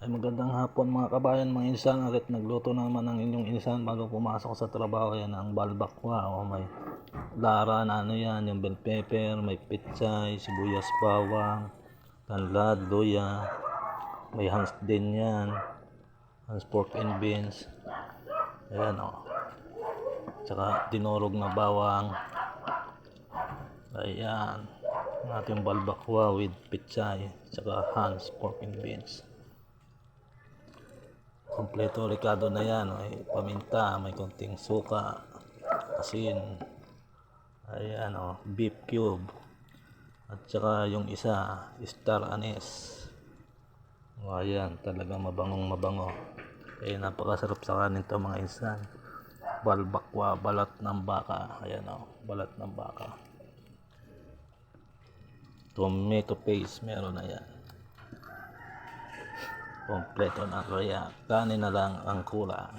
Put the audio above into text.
Ay magandang hapon mga kabayan, mga insan. Alit nagluto na naman ng inyong insan bago pumasok sa trabaho. Yan ang balbakwa o may lara na ano yan, yung bell pepper, may pitsay, sibuyas, bawang, tanlad, luya, may hans din yan, hans pork and beans. Ayan o, tsaka dinurog na bawang. Ayan ang ating balbakwa with pitsay tsaka hans pork and beans. Kompleto ricado na yan, may paminta, may konting suka, asin, ayan o, beef cube, at saka yung isa, star anise. O ayan, talagang mabangong mabango. Napakasarap sa kanin to mga insan. Balbakwa, balat ng baka, ayan o, balat ng baka. Tomato paste, meron na yan. Kompleto na kaya kanin na lang ang kulang.